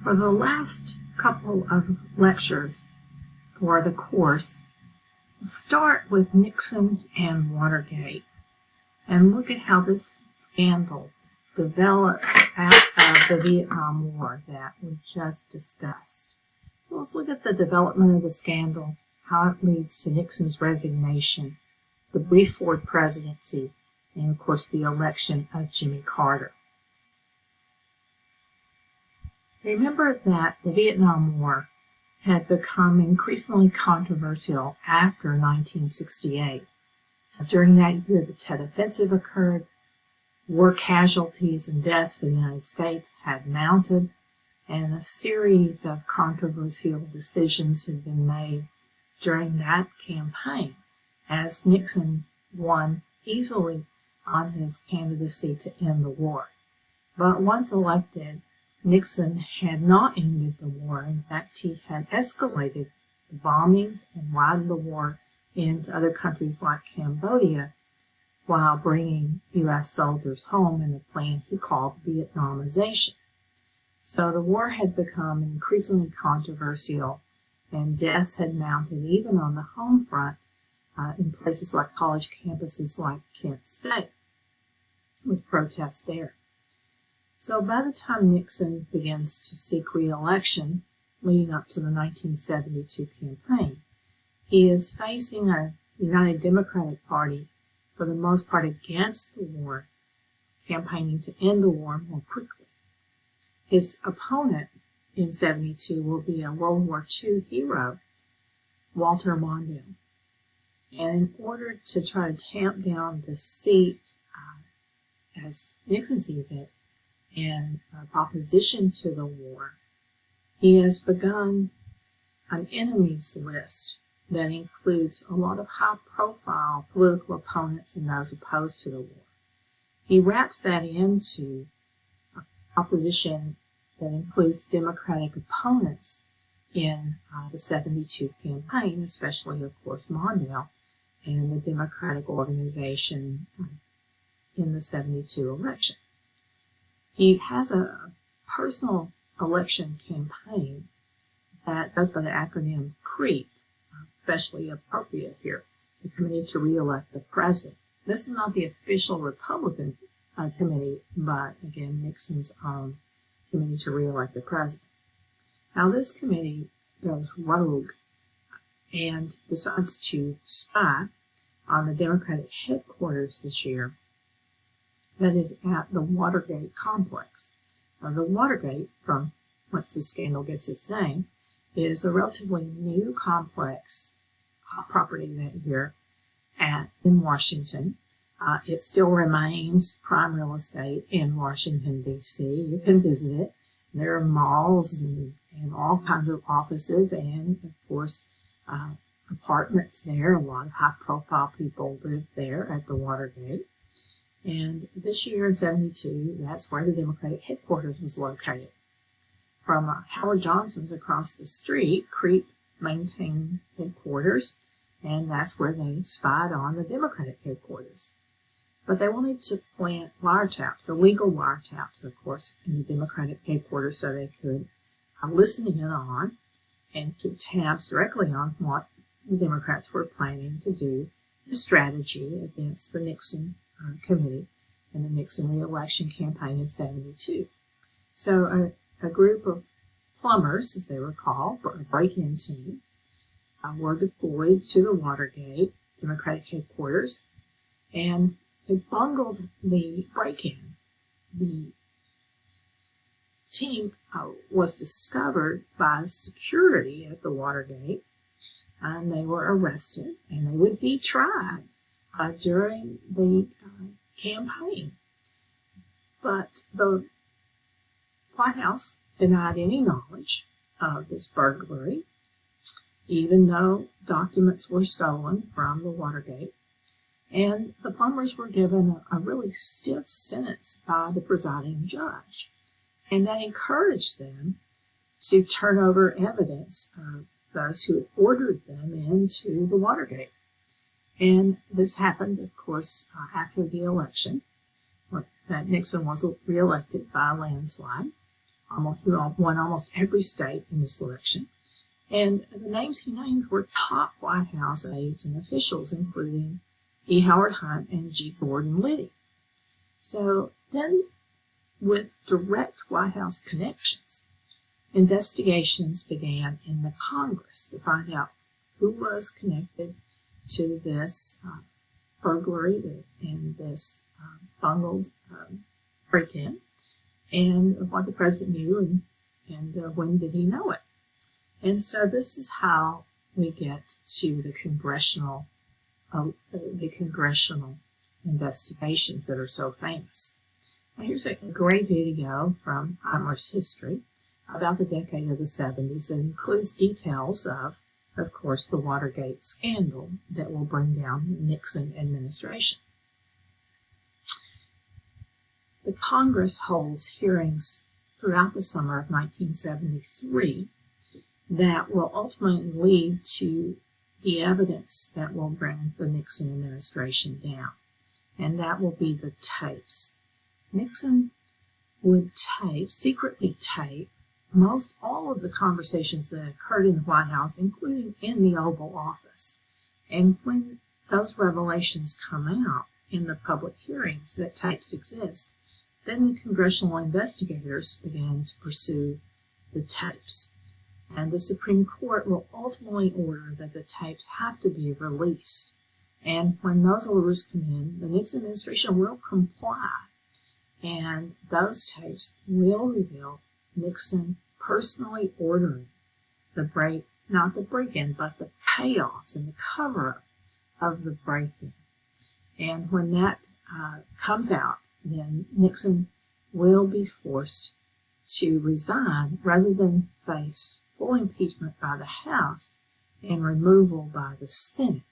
For the last couple of lectures for the course, we'll start with Nixon and Watergate and look at how this scandal developed out of the Vietnam War that we just discussed. So let's look at the development of the scandal, how it leads to Nixon's resignation, the brief Ford presidency, and of course the election of Jimmy Carter. Remember that the Vietnam War had become increasingly controversial after 1968. During that year, the Tet Offensive occurred, war casualties and deaths for the United States had mounted, and a series of controversial decisions had been made during that campaign, as Nixon won easily on his candidacy to end the war. But once elected, Nixon had not ended the war. In fact, he had escalated the bombings and widened the war into other countries like Cambodia while bringing U.S. soldiers home in a plan he called Vietnamization. So the war had become increasingly controversial, and deaths had mounted even on the home front in places like college campuses like Kent State, with protests there. So by the time Nixon begins to seek re-election, leading up to the 1972 campaign, he is facing a United Democratic Party, for the most part against the war, campaigning to end the war more quickly. His opponent in 72 will be a World War II hero, Walter Mondale. And in order to try to tamp down the seat, as Nixon sees it, and opposition to the war, he has begun an enemies list that includes a lot of high-profile political opponents and those opposed to the war. He wraps that into opposition that includes Democratic opponents in the 72 campaign, especially, of course, Mondale and the Democratic organization in the 72 election. He has a personal election campaign that goes by the acronym CREEP, especially appropriate here, the Committee to Re-elect the President. This is not the official Republican committee, but again, Nixon's own Committee to Re-elect the President. Now, this committee goes rogue and decides to spy on the Democratic headquarters this year, that is at the Watergate complex. Now, the Watergate, from whence the scandal gets its name, is a relatively new complex property that year in Washington. It still remains prime real estate in Washington, D.C. You can visit it. There are malls and all kinds of offices and, of course, apartments there. A lot of high-profile people live there at the Watergate. And this year in 72, that's where the Democratic headquarters was located. From Howard Johnson's across the street, CREEP maintained headquarters, and that's where they spied on the Democratic headquarters. But they wanted to plant wiretaps, illegal wiretaps, of course, in the Democratic headquarters so they could listen in on and keep tabs directly on what the Democrats were planning to do, the strategy against the Nixon committee and the Nixon re-election campaign in 72. So a group of plumbers, as they were called, a break-in team, were deployed to the Watergate Democratic headquarters, and they bungled the break-in. The team was discovered by security at the Watergate, and they were arrested, and they would be tried during the campaign. But the White House denied any knowledge of this burglary, even though documents were stolen from the Watergate. And the plumbers were given a really stiff sentence by the presiding judge. And that encouraged them to turn over evidence of those who had ordered them into the Watergate. And this happened, of course, after the election, that Nixon was reelected by a landslide He won almost every state in this election. And the names he named were top White House aides and officials, including E. Howard Hunt and G. Gordon Liddy. So then, with direct White House connections, investigations began in the Congress to find out who was connected to this burglary and this bungled break-in, and what the president knew and when did he know it. And so this is how we get to the congressional investigations that are so famous. Now here's a great video from Commerce History about the decade of the 70s that includes details of course, the Watergate scandal that will bring down the Nixon administration. The Congress holds hearings throughout the summer of 1973 that will ultimately lead to the evidence that will bring the Nixon administration down, and that will be the tapes. Nixon would secretly tape most all of the conversations that occurred in the White House, including in the Oval Office. And when those revelations come out in the public hearings that tapes exist, then the congressional investigators began to pursue the tapes. And the Supreme Court will ultimately order that the tapes have to be released. And when those orders come in, the Nixon administration will comply. And those tapes will reveal Nixon personally ordering not the break-in, but the payoffs and the cover-up of the break-in. And when that comes out, then Nixon will be forced to resign rather than face full impeachment by the House and removal by the Senate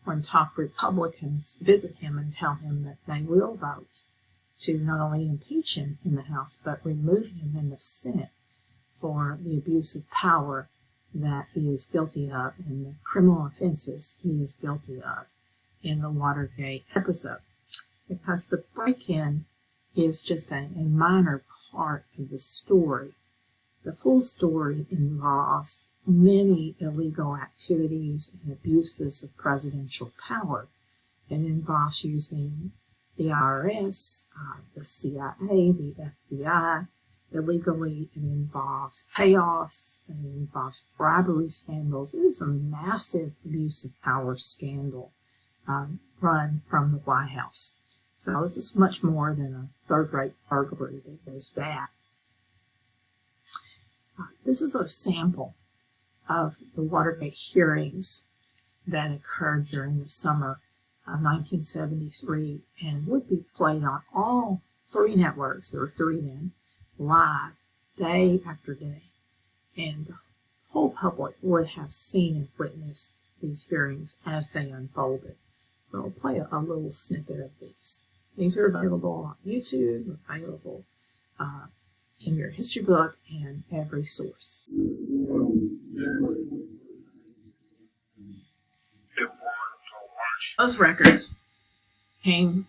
when top Republicans visit him and tell him that they will vote to not only impeach him in the House, but remove him in the Senate for the abuse of power that he is guilty of and the criminal offenses he is guilty of in the Watergate episode. Because the break-in is just a minor part of the story. The full story involves many illegal activities and abuses of presidential power. It involves using the IRS, the CIA, the FBI, illegally. It involves payoffs, it involves bribery scandals. It is a massive abuse of power scandal run from the White House. So this is much more than a third-rate burglary that goes bad. This is a sample of the Watergate hearings that occurred during the summer of 1973 and would be played on all three networks. There were three then, live, day after day. And the whole public would have seen and witnessed these hearings as they unfolded. So I'll play a little snippet of these. These are available on YouTube, available in your history book, and every source. Those records came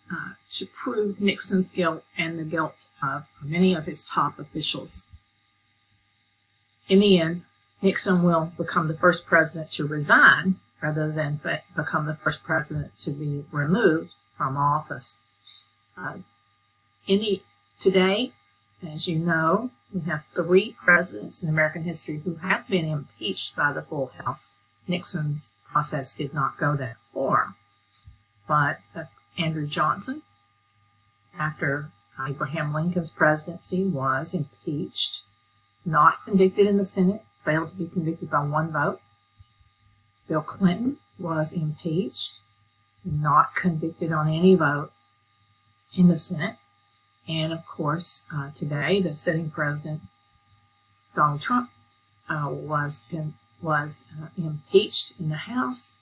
to prove Nixon's guilt and the guilt of many of his top officials. In the end, Nixon will become the first president to resign rather than become the first president to be removed from office. Today, as you know, we have three presidents in American history who have been impeached by the full House. Nixon's process did not go that far. But Andrew Johnson, after Abraham Lincoln's presidency, was impeached, not convicted in the Senate, failed to be convicted by one vote. Bill Clinton was impeached, not convicted on any vote in the Senate. And of course, today, the sitting president, Donald Trump, was impeached in the House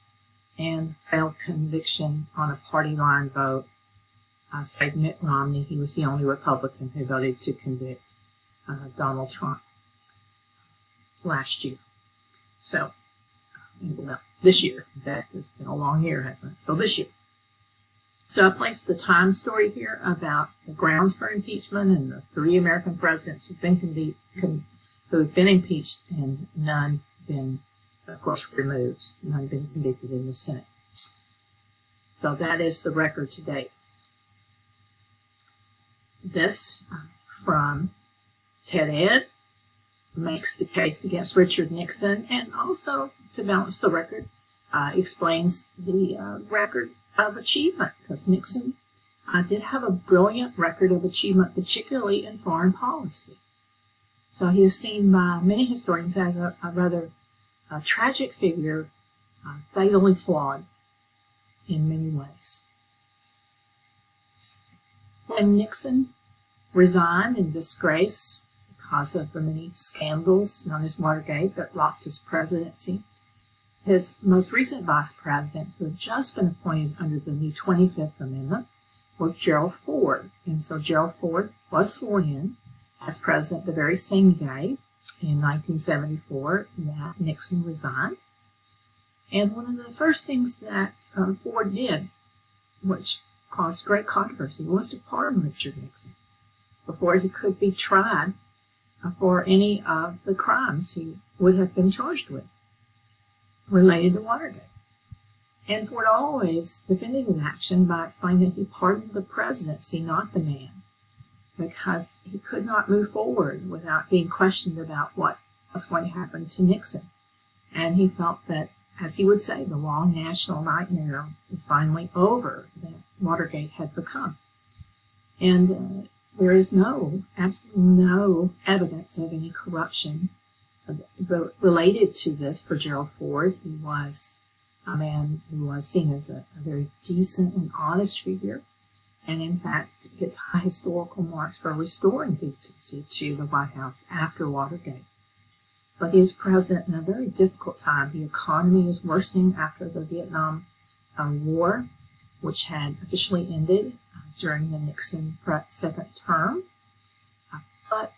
and failed conviction on a party line vote. Save Mitt Romney, he was the only Republican who voted to convict Donald Trump last year. So, well, this year. In fact, it's been a long year, hasn't it? So this year. So I placed the time story here about the grounds for impeachment and the 3 American presidents who've been impeached and none been, of course, removed, none been convicted in the Senate. So that is the record to date. This from Ted Ed makes the case against Richard Nixon, and also, to balance the record, explains the record of achievement, because Nixon did have a brilliant record of achievement, particularly in foreign policy. So he is seen by many historians as a rather tragic figure, fatally flawed in many ways. When Nixon resigned in disgrace because of the many scandals known as Watergate that rocked his presidency, his most recent vice president, who had just been appointed under the new 25th Amendment, was Gerald Ford. And so Gerald Ford was sworn in as president the very same day in 1974 that Nixon resigned. And one of the first things that Ford did, which caused great controversy, was to pardon Richard Nixon before he could be tried for any of the crimes he would have been charged with related to Watergate. And Ford always defended his action by explaining that he pardoned the presidency, not the man, because he could not move forward without being questioned about what was going to happen to Nixon. And he felt that, as he would say, the long national nightmare was finally over that Watergate had become. And there is absolutely no evidence of any corruption related to this for Gerald Ford. He was a man who was seen as a very decent and honest figure, and in fact gets high historical marks for restoring decency to the White House after Watergate. But he is president in a very difficult time. The economy is worsening after the Vietnam War, which had officially ended during the Nixon second term, but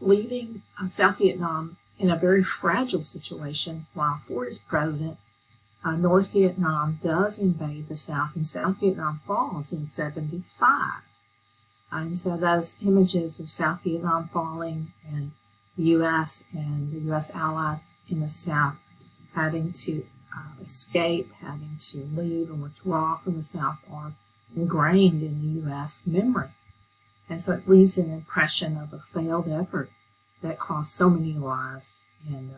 leaving South Vietnam in a very fragile situation. While Ford is president, North Vietnam does invade the South, and South Vietnam falls in 1975. And so those images of South Vietnam falling and the U.S. and the U.S. allies in the South having to escape, having to leave and withdraw from the South are ingrained in the U.S. memory. And so it leaves an impression of a failed effort that cost so many lives and